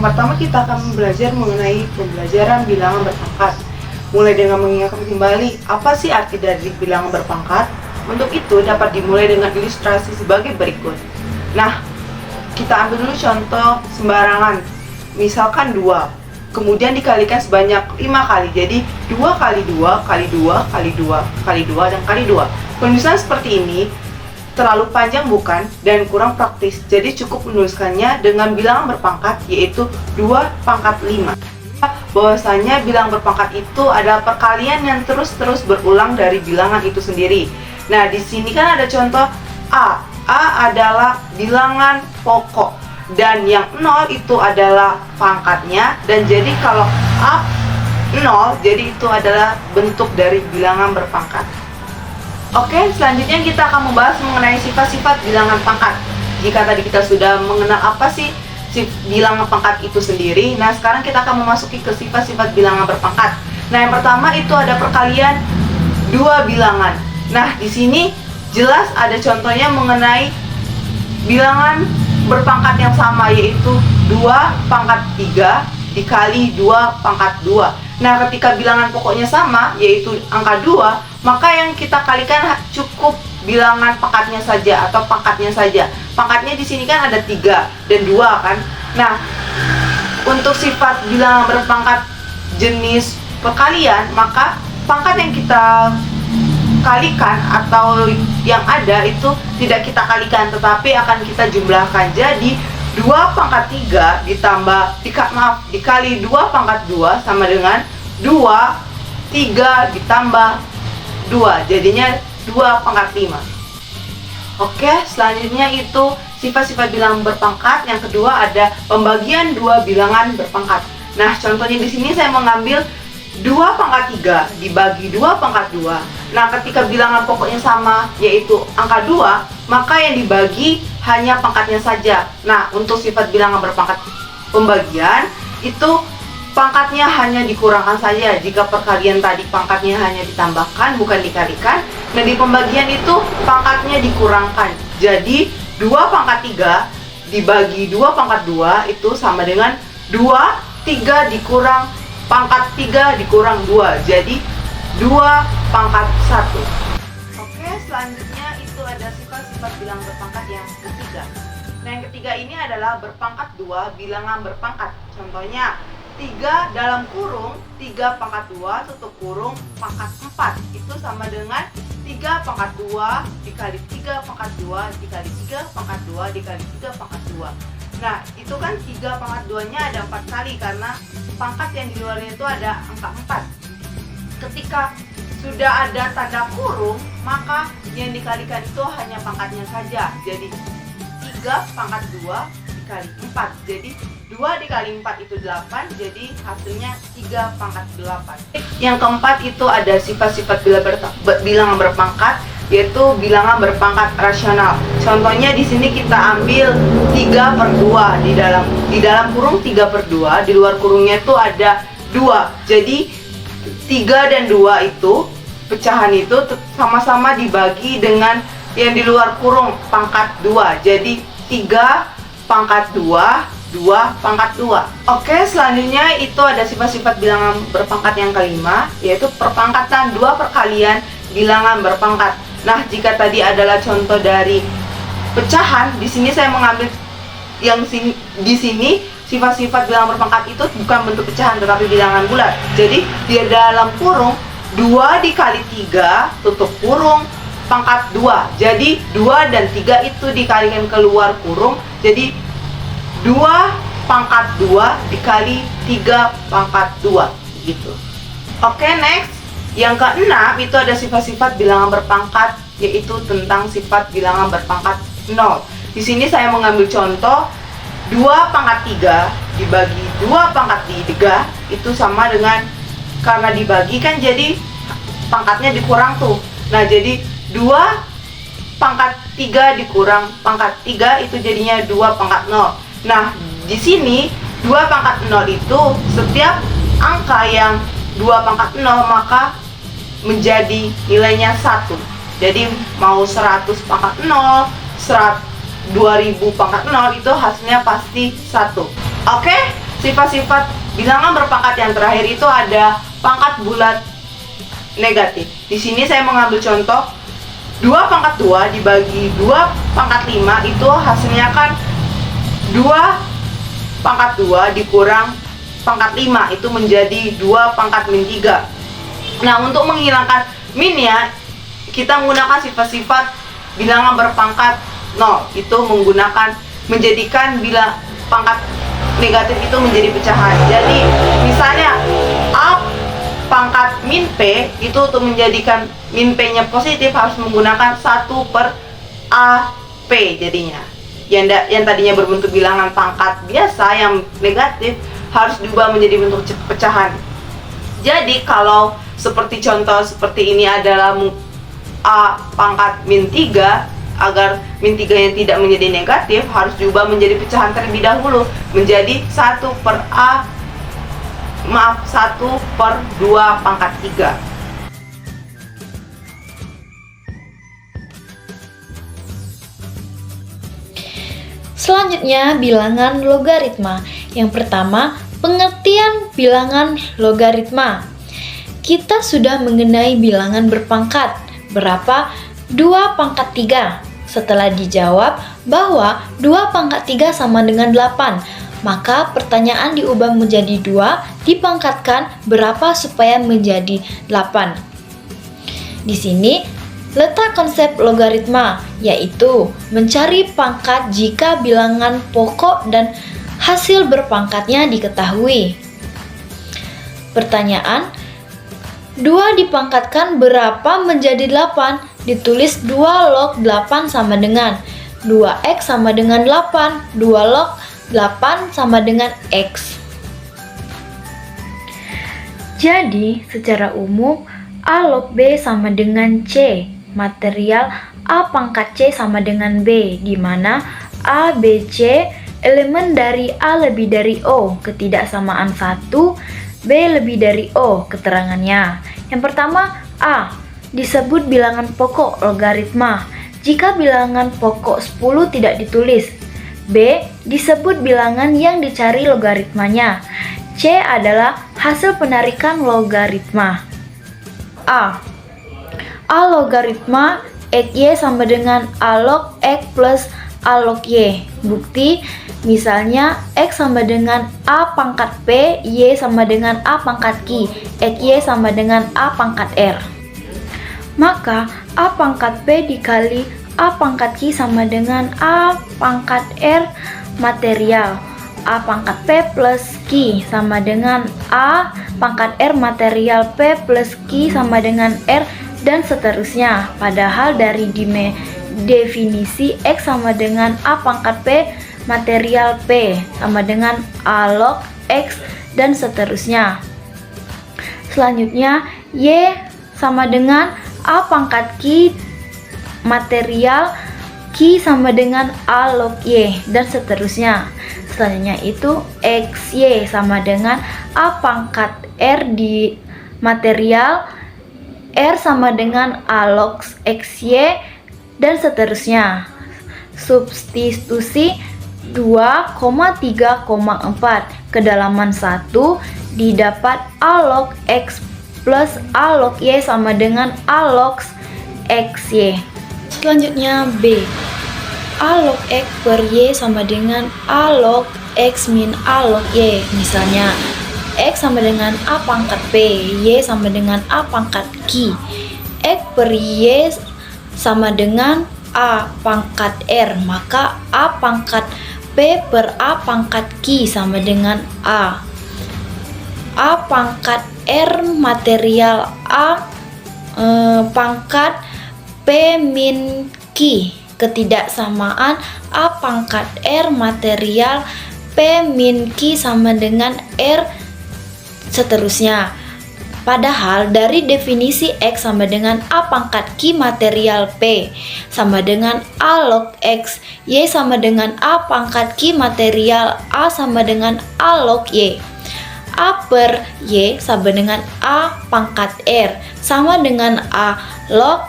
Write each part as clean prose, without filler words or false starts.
Yang pertama kita akan belajar mengenai pembelajaran bilangan berpangkat. Mulai dengan mengingat kembali apa sih arti dari bilangan berpangkat. Untuk itu dapat dimulai dengan ilustrasi sebagai berikut. Nah, kita ambil dulu contoh sembarangan. Misalkan 2, kemudian dikalikan sebanyak 5 kali. Jadi 2 kali 2 kali 2 kali 2 kali 2 dan kali 2. Penulisan seperti ini terlalu panjang bukan dan kurang praktis. Jadi cukup menuliskannya dengan bilangan berpangkat, yaitu 2 pangkat 5. Bahwasanya bilangan berpangkat itu adalah perkalian yang terus-terus berulang dari bilangan itu sendiri. Nah, di sini kan ada contoh A. A adalah bilangan pokok dan yang 0 itu adalah pangkatnya, dan jadi kalau A 0, jadi itu adalah bentuk dari bilangan berpangkat. Oke, selanjutnya kita akan membahas mengenai sifat-sifat bilangan pangkat. Jika tadi kita sudah mengenal apa sih bilangan pangkat itu sendiri, nah sekarang kita akan memasuki ke sifat-sifat bilangan berpangkat. Nah, yang pertama itu ada perkalian dua bilangan. Nah, di sini jelas ada contohnya mengenai bilangan berpangkat yang sama, yaitu 2 pangkat 3 dikali 2 pangkat 2. Nah, ketika bilangan pokoknya sama, yaitu angka 2, maka yang kita kalikan cukup bilangan pangkatnya saja atau pangkatnya saja. Pangkatnya di sini kan ada 3 dan 2 kan. Nah, untuk sifat bilangan berpangkat jenis perkalian, maka pangkat yang kita kalikan atau yang ada itu tidak kita kalikan, tetapi akan kita jumlahkan. Jadi 2 pangkat 3 dikali 2 pangkat 2 sama dengan 2, 3 ditambah 2, jadinya 2 pangkat 5. Oke, selanjutnya itu sifat-sifat bilangan berpangkat. Yang kedua ada pembagian dua bilangan berpangkat. Nah, contohnya di sini saya mengambil 2 pangkat 3 dibagi 2 pangkat 2. Nah, ketika bilangan pokoknya sama, yaitu angka 2, maka yang dibagi hanya pangkatnya saja. Nah, untuk sifat bilangan berpangkat pembagian, itu pangkatnya hanya dikurangkan saja. Jika perkalian tadi pangkatnya hanya ditambahkan, bukan dikalikan. Nah, di pembagian itu pangkatnya dikurangkan. Jadi, 2 pangkat 3 dibagi 2 pangkat 2 itu sama dengan 2, 3 dikurang pangkat 3 dikurang 2, jadi 2 pangkat 1. Oke, selanjutnya itu ada sifat-sifat bilangan berpangkat yang ketiga. Nah, yang ketiga ini adalah berpangkat 2 bilangan berpangkat. Contohnya 3 dalam kurung 3 pangkat 2 tutup kurung pangkat 4 itu sama dengan 3 pangkat 2 dikali 3 pangkat 2 dikali 3 pangkat 2 dikali 3 pangkat 2. Nah, itu kan 3 pangkat 2-nya ada 4 kali karena pangkat yang di luarnya itu ada angka 4. Ketika sudah ada tanda kurung, maka yang dikalikan itu hanya pangkatnya saja. Jadi 3 pangkat 2 dikali 4. Jadi 2 dikali 4 itu 8, jadi hasilnya 3 pangkat 8. Yang keempat itu ada sifat-sifat bilangan berpangkat, yaitu bilangan berpangkat rasional. Contohnya di sini kita ambil 3/2 di dalam kurung 3/2, di luar kurungnya itu ada 2. Jadi 3 dan 2 itu pecahan itu sama-sama dibagi dengan yang di luar kurung pangkat 2. Jadi 3 pangkat 2 2 pangkat 2. Oke, selanjutnya itu ada sifat-sifat bilangan berpangkat yang kelima, yaitu perpangkatan dua perkalian bilangan berpangkat. Nah, jika tadi adalah contoh dari pecahan, di sini saya mengambil yang di sini sifat-sifat bilangan berpangkat itu bukan bentuk pecahan tetapi bilangan bulat. Jadi di dalam kurung 2 dikali 3 tutup kurung pangkat 2. Jadi 2 dan 3 itu dikalikan keluar kurung, jadi 2 pangkat 2 dikali 3 pangkat 2 gitu. Oke, next. Yang keenam itu ada sifat-sifat bilangan berpangkat, yaitu tentang sifat bilangan berpangkat 0. Di sini saya mengambil contoh 2 pangkat 3 dibagi 2 pangkat 3 itu sama dengan, karena dibagi kan jadi pangkatnya dikurang tuh. Nah, jadi 2 pangkat 3 dikurang pangkat 3 itu jadinya 2 pangkat 0. Nah, di sini 2 pangkat 0 itu setiap angka yang 2 pangkat 0 maka menjadi nilainya 1. Jadi mau 100 pangkat 0, 2000 pangkat 0 itu hasilnya pasti 1. Oke, sifat-sifat bilangan berpangkat yang terakhir itu ada pangkat bulat negatif. Di sini saya mengambil contoh 2 pangkat 2 dibagi 2 pangkat 5 itu hasilnya kan 2 pangkat 2 dikurang pangkat 5 itu menjadi 2 pangkat min 3. Nah, untuk menghilangkan minnya kita menggunakan sifat-sifat bilangan berpangkat 0, itu menjadikan bila pangkat negatif itu menjadi pecahan. Jadi misalnya A pangkat min P itu untuk menjadikan min P nya positif harus menggunakan 1/AP jadinya. Yang tadinya berbentuk bilangan pangkat biasa yang negatif harus diubah menjadi bentuk pecahan. Jadi kalau seperti contoh seperti ini adalah A pangkat min 3, agar min 3 nya tidak menjadi negatif harus diubah menjadi pecahan terlebih dahulu menjadi 1/2 pangkat 3. Selanjutnya, bilangan logaritma. Yang pertama, pengertian bilangan logaritma. Kita sudah mengenai bilangan berpangkat. Berapa? 2 pangkat 3. Setelah dijawab bahwa 2 pangkat 3 sama dengan 8, maka pertanyaan diubah menjadi 2, dipangkatkan berapa supaya menjadi 8. Di sini letak konsep logaritma, yaitu mencari pangkat jika bilangan pokok dan hasil berpangkatnya diketahui. Pertanyaan, 2 dipangkatkan berapa menjadi 8? Ditulis 2 log 8 sama dengan 2x sama dengan 8, 2 log 8 sama dengan x. Jadi, secara umum A log B sama dengan C. Material A pangkat C sama dengan B, di mana A, B, C elemen dari A lebih dari O, ketidaksamaan 1, B lebih dari O, keterangannya. Yang pertama, A disebut bilangan pokok logaritma jika bilangan pokok 10 tidak ditulis. B disebut bilangan yang dicari logaritmanya. C adalah hasil penarikan logaritma. A logaritma X Y sama dengan A log X plus A log Y. Bukti, misalnya X sama dengan A pangkat P, Y sama dengan A pangkat Q, X Y sama dengan A pangkat R. Maka A pangkat P dikali A pangkat Q sama dengan A pangkat R material. A pangkat P plus Q sama dengan A pangkat R material P plus Q sama dengan R, dan seterusnya. Padahal dari definisi X sama dengan A pangkat P material P sama dengan A log X, dan seterusnya. Selanjutnya, Y sama dengan A pangkat Q material Q sama dengan A log Y, dan seterusnya. Selanjutnya itu X Y sama dengan A pangkat R di material R sama dengan A log X Y, dan seterusnya. Substitusi 2,3,4 kedalaman 1 didapat A log X plus A log Y sama dengan A log X Y. Selanjutnya B, A log X per Y sama dengan A log X min A log Y. Misalnya X sama dengan A pangkat P, Y sama dengan A pangkat Q. X per Y sama dengan A pangkat R, maka A pangkat P per A pangkat Q sama dengan A pangkat R material A pangkat P min Q, ketidaksamaan A pangkat R material P min Q sama dengan R, seterusnya. Padahal dari definisi X sama dengan A pangkat Q material P sama dengan A log X, Y sama dengan A pangkat Q material A sama dengan A log Y. A per Y sama dengan A pangkat R sama dengan A log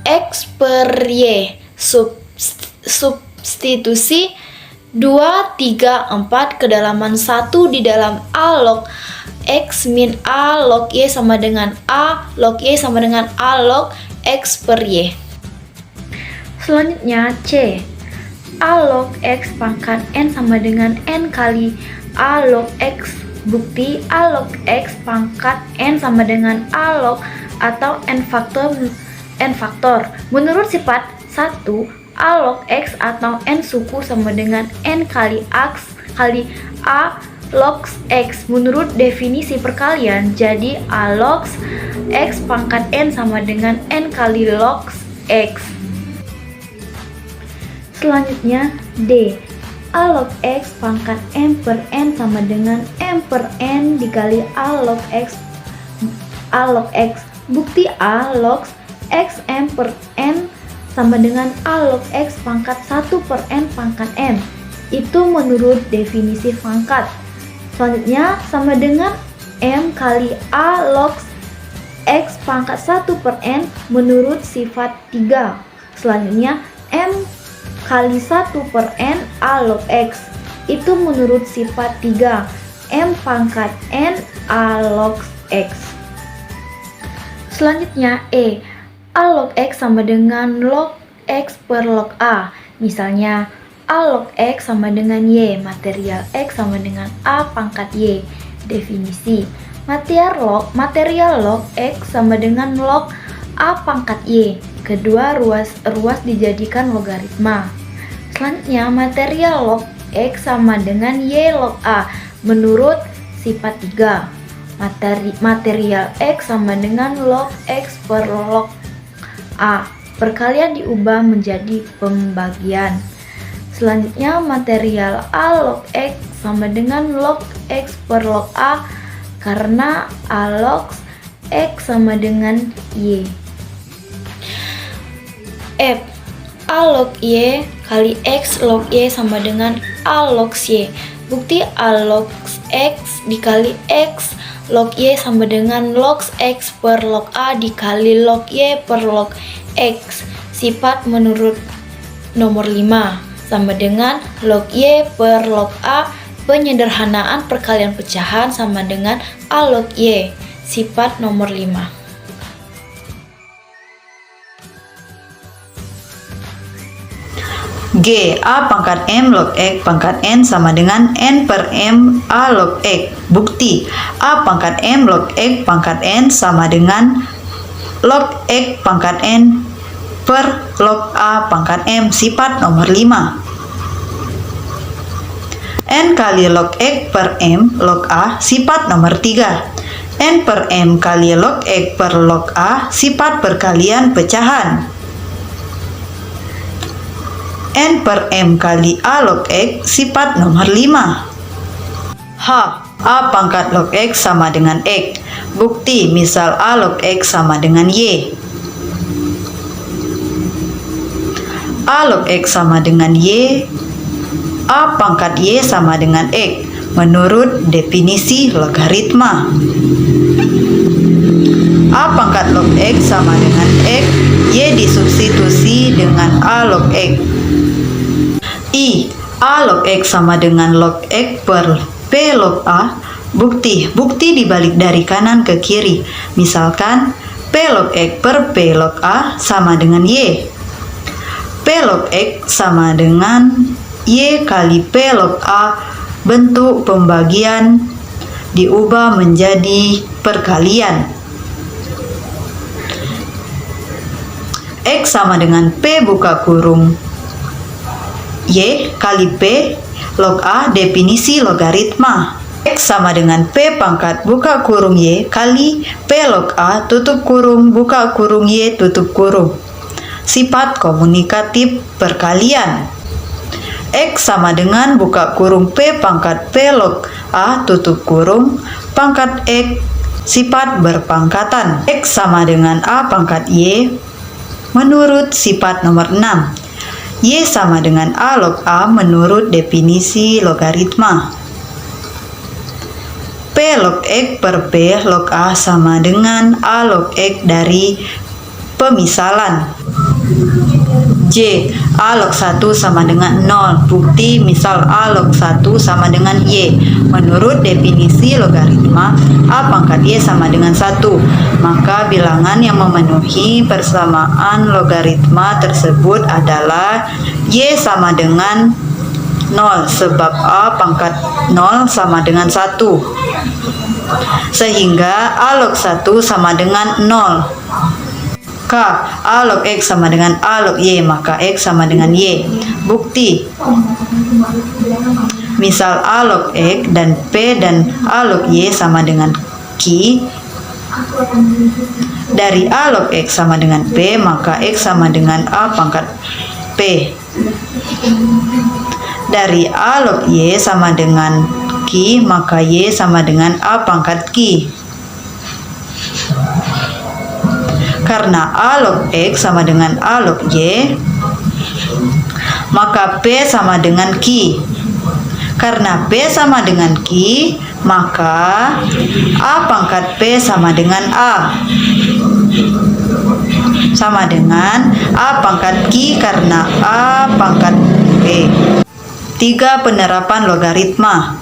X per Y. Substitusi 2, 3, 4 kedalaman 1 di dalam A log X min A log Y sama dengan A log Y sama dengan A log X per Y. Selanjutnya C. A log X pangkat N sama dengan N kali A log X. Bukti A log X pangkat N sama dengan A log atau N faktor. Menurut sifat 1, A log X atau N suku sama dengan N kali X kali A log X. Menurut definisi perkalian, jadi A log X pangkat N sama dengan N kali log X. Selanjutnya D. A log X pangkat M per N sama dengan M per N dikali A log X. Bukti A log X M per N sama dengan A log X pangkat 1 per N pangkat M. Itu menurut definisi pangkat. Selanjutnya sama dengan M kali A log X pangkat 1 per N menurut sifat 3. Selanjutnya M kali 1 per N A log X. Itu menurut sifat 3. M pangkat N A log X. Selanjutnya E. A log X sama dengan log X per log A. Misalnya A log X sama dengan Y, material X sama dengan A pangkat Y. Definisi material log X sama dengan log A pangkat Y. Kedua ruas dijadikan logaritma. Selanjutnya material log X sama dengan Y log A menurut sifat 3. Material X sama dengan log X per log A. Perkalian diubah menjadi pembagian. Selanjutnya material A log X sama dengan log X per log A karena A log X sama dengan Y. F. A log Y kali X log Y sama dengan A log Y. Bukti A log X dikali X log Y sama dengan log X per log A dikali log Y per log X. Sifat menurut nomor 5 sama dengan log Y per log A. Penyederhanaan perkalian pecahan sama dengan A log Y. Sifat nomor 5. G. A pangkat M log X pangkat N sama dengan N per M A log X. Bukti A pangkat M log X pangkat N sama dengan log X pangkat N per log A pangkat M. Sifat nomor 5. N kali log X per M log A. Sifat nomor 3. N per M kali log X per log A. Sifat perkalian pecahan. N per M kali A log X. Sifat nomor 5. H. A pangkat log X sama dengan X. Bukti misal A log X sama dengan Y. A log X sama dengan Y. A pangkat Y sama dengan X menurut definisi logaritma. A pangkat log X sama dengan X. Y disubstitusi dengan A log X. I. A log X sama dengan log X per P log A. Bukti dibalik dari kanan ke kiri. Misalkan P log X per P log A sama dengan Y. P log X sama dengan Y kali P log A. Bentuk pembagian diubah menjadi perkalian. X sama dengan P buka kurung Y kali P log A. Definisi logaritma. X sama dengan P pangkat buka kurung Y kali P log A tutup kurung buka kurung Y tutup kurung. Sifat komunikatif perkalian. X sama dengan buka kurung P pangkat P log A tutup kurung pangkat X. Sifat berpangkatan. X sama dengan A pangkat Y menurut sifat nomor 6. Y sama dengan A log A menurut definisi logaritma. P log X per P log A sama dengan A log X dari pemisalan. J. A log 1 sama dengan 0. Bukti misal A log 1 sama dengan Y. Menurut definisi logaritma, A pangkat Y sama dengan 1. Maka bilangan yang memenuhi persamaan logaritma tersebut adalah Y sama dengan 0, sebab A pangkat 0 sama dengan 1. Sehingga A log 1 sama dengan 0. K. A log X sama dengan A log Y, maka X sama dengan Y. Bukti misal A log X dan P dan A log Y sama dengan Q. Dari A log X sama dengan P, maka X sama dengan A pangkat P. Dari A log Y sama dengan Q, maka Y sama dengan A pangkat Q. Karena A log X sama dengan A log Y, maka P sama dengan Q. Karena P sama dengan Q, maka A pangkat P sama dengan A. Sama dengan A pangkat Q karena A pangkat P. 3. Penerapan logaritma.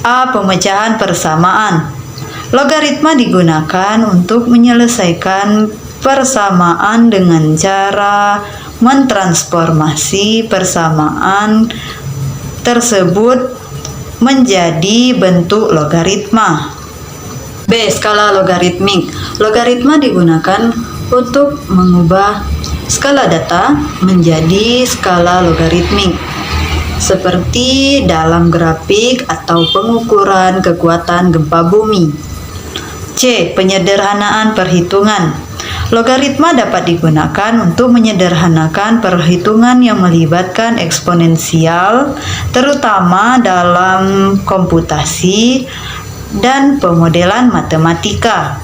A. Pemecahan persamaan. Logaritma digunakan untuk menyelesaikan persamaan dengan cara mentransformasi persamaan tersebut menjadi bentuk logaritma. B. Skala logaritmik. Logaritma digunakan untuk mengubah skala data menjadi skala logaritmik, seperti dalam grafik atau pengukuran kekuatan gempa bumi. C. Penyederhanaan perhitungan. Logaritma dapat digunakan untuk menyederhanakan perhitungan yang melibatkan eksponensial, terutama dalam komputasi dan pemodelan matematika.